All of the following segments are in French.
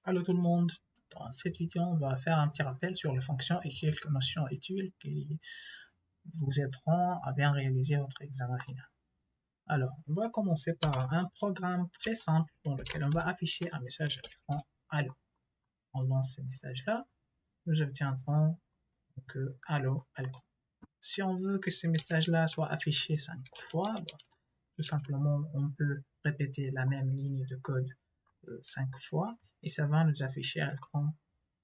Allô tout le monde, dans cette vidéo on va faire un petit rappel sur les fonctions et quelques notions utiles qui vous aideront à bien réaliser votre examen final. Alors, on va commencer par un programme très simple dans lequel on va afficher un message à l'écran Allô. On lance ce message-là, nous obtiendrons que Allô à l'écran. Si on veut que ce message-là soit affiché 5 fois, tout simplement on peut répéter la même ligne de code 5 fois et ça va nous afficher à l'écran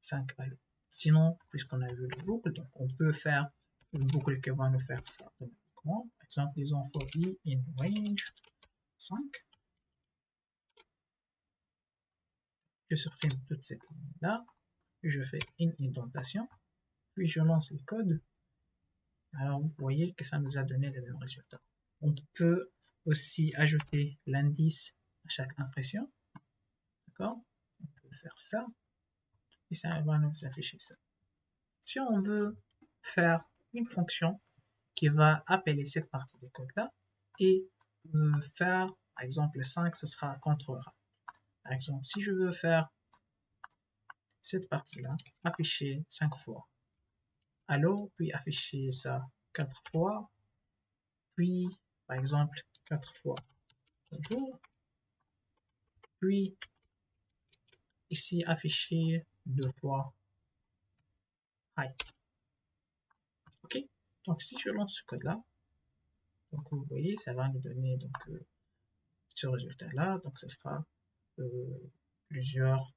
5 allo. Sinon, puisqu'on a vu le boucle, donc on peut faire une boucle qui va nous faire ça automatiquement. Par exemple, disons for i in range 5. Je supprime toute cette ligne-là, je fais une indentation, puis je lance le code. Alors vous voyez que ça nous a donné le même résultat. On peut aussi ajouter l'indice à chaque impression. D'accord? On peut faire ça. Et ça va nous afficher ça. Si on veut faire une fonction qui va appeler cette partie de code-là et faire, par exemple, 5, ce sera CTRL A. Par exemple, si je veux faire cette partie-là, afficher 5 fois allo, puis afficher ça 4 fois, puis, par exemple, 4 fois bonjour, puis ici afficher 2 fois hi. Ok, donc si je lance ce code-là, donc vous voyez, ça va nous donner donc ce résultat-là, donc ce sera plusieurs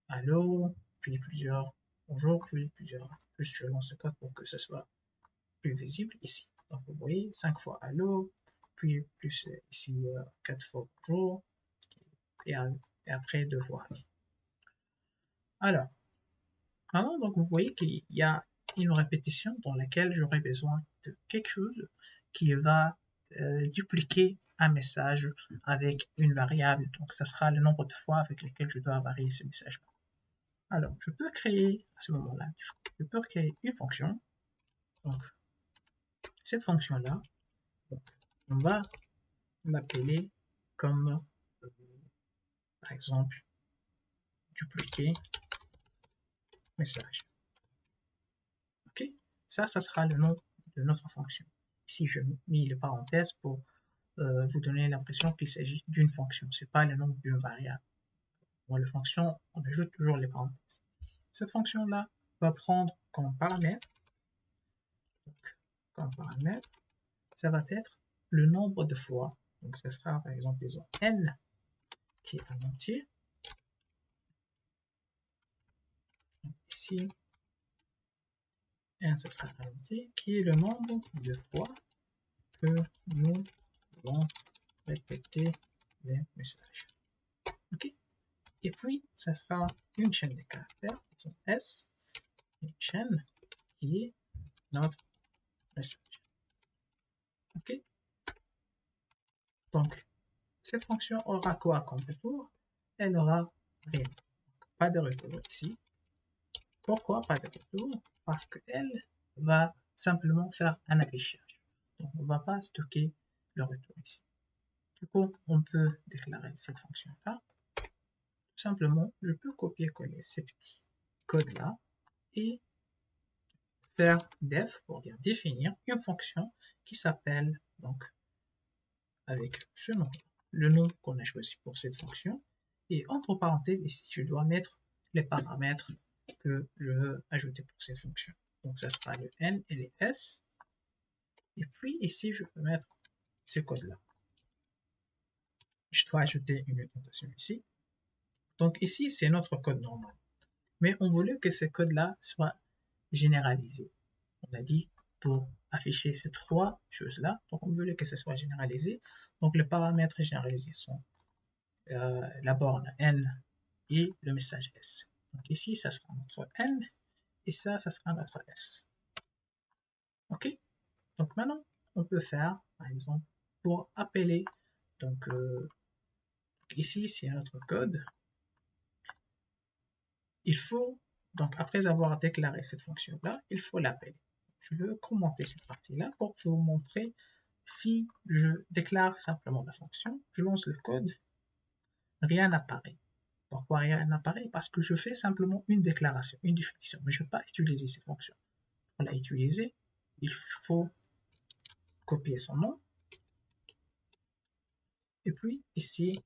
allo, puis plusieurs bonjour, puis plusieurs. Juste je lance ce code pour que ce soit plus visible ici. Donc vous voyez 5 fois allo, puis plus ici 4 fois bonjour, et, et après 2 fois. Alors, maintenant donc vous voyez qu'il y a une répétition dans laquelle j'aurai besoin de quelque chose qui va dupliquer un message avec une variable. Donc ça sera le nombre de fois avec lesquelles je dois varier ce message-là. Alors, je peux créer, à ce moment-là, je peux créer une fonction. Donc, cette fonction-là, on va l'appeler comme, par exemple, dupliquer message. Ok, ça sera le nom de notre fonction. Ici, je mets les parenthèses pour vous donner l'impression qu'il s'agit d'une fonction. Ce n'est pas le nom d'une variable. Dans les fonctions, on ajoute toujours les parenthèses. Cette fonction-là va prendre comme paramètre, ça va être le nombre de fois. Donc, ce sera par exemple, disons, n qui est un entier. Ici, n, ce sera un entier, qui est le nombre de fois que nous allons répéter les messages. Ok. Et puis, ça sera une chaîne de caractères, disons S, une chaîne qui est notre message. Ok. Donc, cette fonction aura quoi comme retour? Elle aura rien. Pas de retour ici. Pourquoi pas de retour? Parce qu'elle va simplement faire un affichage. Donc, on ne va pas stocker le retour ici. Du coup, on peut déclarer cette fonction-là. Tout simplement, je peux copier-coller ces petits codes-là et faire def pour dire définir une fonction qui s'appelle donc avec ce nom, le nom qu'on a choisi pour cette fonction. Et entre parenthèses, ici, je dois mettre les paramètres que je veux ajouter pour cette fonction. Donc, ça sera le n et les s. Et puis, ici, je peux mettre ce code-là. Je dois ajouter une notation ici. Donc, ici, c'est notre code normal. Mais on voulait que ce code-là soit généralisé. On a dit pour afficher ces trois choses-là. Donc, on voulait que ce soit généralisé. Donc, les paramètres généralisés sont la borne n et le message s. Donc, ici, ça sera notre n et ça sera notre s. Ok? Donc, maintenant, on peut faire, par exemple, pour appeler, donc ici, c'est notre code. Il faut, donc après avoir déclaré cette fonction-là, il faut l'appeler. Je veux commenter cette partie-là pour vous montrer si je déclare simplement la fonction, je lance le code, rien n'apparaît. Donc Pourquoi rien n'apparaît? Parce que je fais simplement une déclaration, une définition, mais je ne vais pas utiliser cette fonction. Pour la utiliser, il faut copier son nom, et puis ici,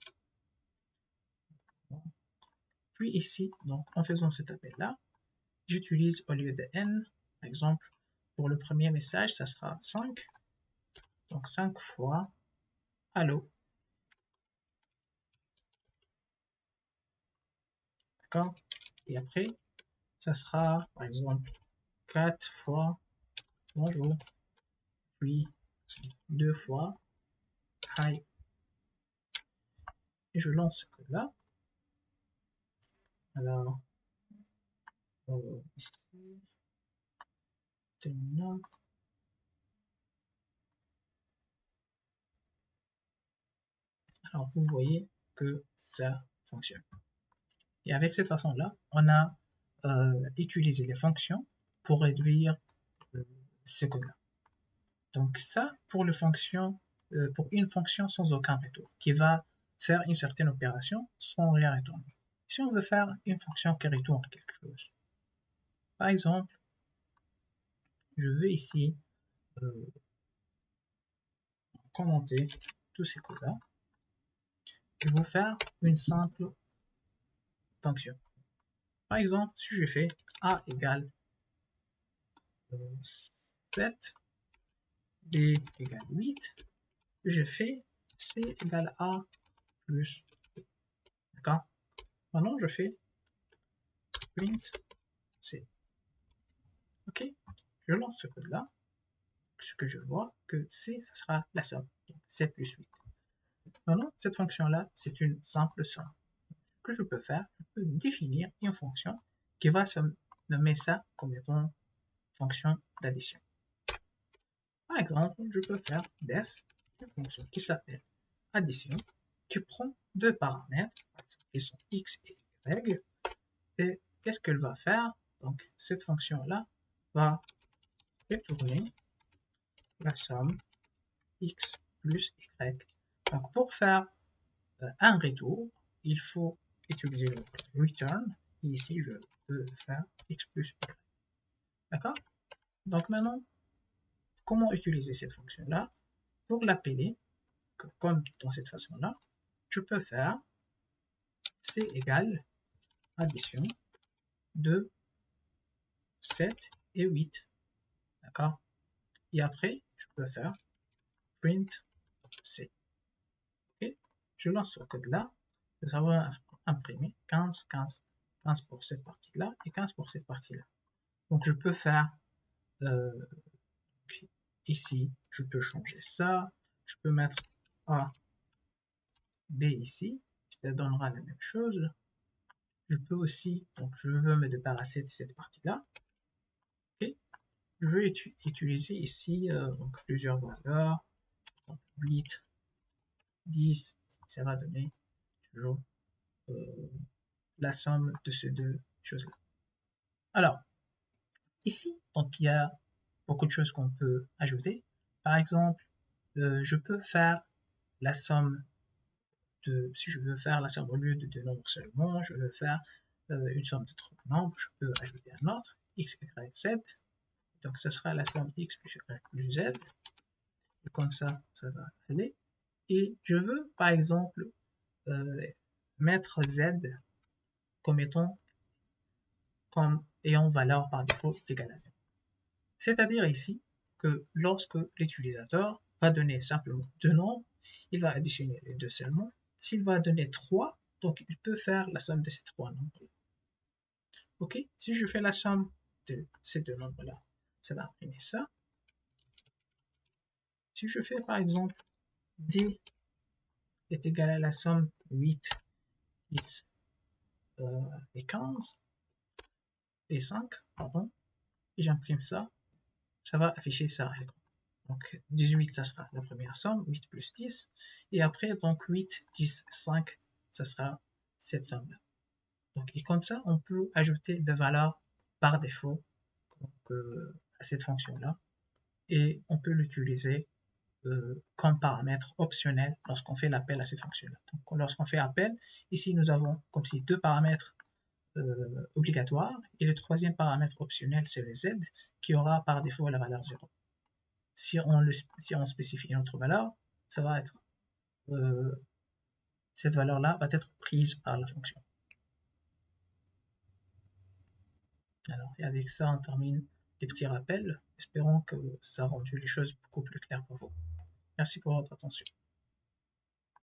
donc en faisant cet appel-là, j'utilise au lieu de n, par exemple, pour le premier message, ça sera 5, donc 5 fois allo. D'accord? Et après, ça sera, par exemple, 4 fois bonjour, puis 2 fois hi. Et je lance ce code-là. Alors, ici, terminal. Alors, vous voyez que ça fonctionne. Et avec cette façon-là, on a utilisé les fonctions pour réduire ce code-là. Donc ça, pour une fonction sans aucun retour, qui va faire une certaine opération sans rien retourner. Si on veut faire une fonction qui retourne quelque chose, par exemple, je vais ici commenter tous ces codes-là et vous faire une simple fonction. Par exemple, si je fais a égale 7, b égale 8, je fais c égale a plus b. D'accord? Maintenant, je fais print c. Ok? Je lance ce code-là. Ce que je vois que c, ça sera la somme. Donc 7 plus 8. Maintenant, cette fonction-là, c'est une simple somme. Ce que je peux faire, je peux définir une fonction qui va se nommer ça comme étant fonction d'addition. Par exemple, je peux faire def, une fonction qui s'appelle addition, qui prend deux paramètres, qui sont x et y, et qu'est-ce qu'elle va faire? Donc, cette fonction-là va retourner la somme x plus y. Donc, pour faire un retour, il faut utiliser le return, et ici, je peux faire x plus y. D'accord? Donc, maintenant, comment utiliser cette fonction-là? Pour l'appeler, comme dans cette façon-là, je peux faire c égale addition de 7 et 8. D'accord? Et après, je peux faire print c. Ok? Je lance ce code-là. Nous avons imprimé 15, 15, 15 pour cette partie-là et 15 pour cette partie-là. Donc, je peux faire ici, je peux changer ça. Je peux mettre A, B ici. Ça donnera la même chose. Je peux aussi, donc je veux me débarrasser de cette partie-là. Okay. Je veux utiliser ici donc plusieurs valeurs, par exemple 8, 10, ça va donner toujours la somme de ces deux choses-là. Alors, ici, donc il y a beaucoup de choses qu'on peut ajouter. Par exemple, je peux faire la somme si je veux faire la somme au lieu de deux nombres seulement, je veux faire une somme de trois nombres, je peux ajouter un autre, x, y, z. Donc, ce sera la somme x plus y plus z. Et comme ça, ça va aller. Et je veux, par exemple, mettre z comme ayant valeur par défaut égale à 0. C'est-à-dire ici que lorsque l'utilisateur va donner simplement deux nombres, il va additionner les deux seulement. S'il va donner 3, donc il peut faire la somme de ces trois nombres. Ok, si je fais la somme de ces deux nombres-là, ça va imprimer ça. Si je fais par exemple d est égal à la somme 8, 10 et 15 et 5, pardon, et j'imprime ça, ça va afficher ça à l'écran. Donc 18, ça sera la première somme, 8 plus 10, et après donc 8, 10, 5, ça sera cette somme-là. Donc, et comme ça, on peut ajouter des valeurs par défaut donc, à cette fonction-là, et on peut l'utiliser comme paramètre optionnel lorsqu'on fait l'appel à cette fonction-là. Donc lorsqu'on fait appel, ici nous avons comme si deux paramètres obligatoires, et le troisième paramètre optionnel, c'est le z, qui aura par défaut la valeur 0. Si on spécifie une autre valeur, ça va être cette valeur-là va être prise par la fonction. Alors, et avec ça, on termine les petits rappels. Espérons que ça a rendu les choses beaucoup plus claires pour vous. Merci pour votre attention.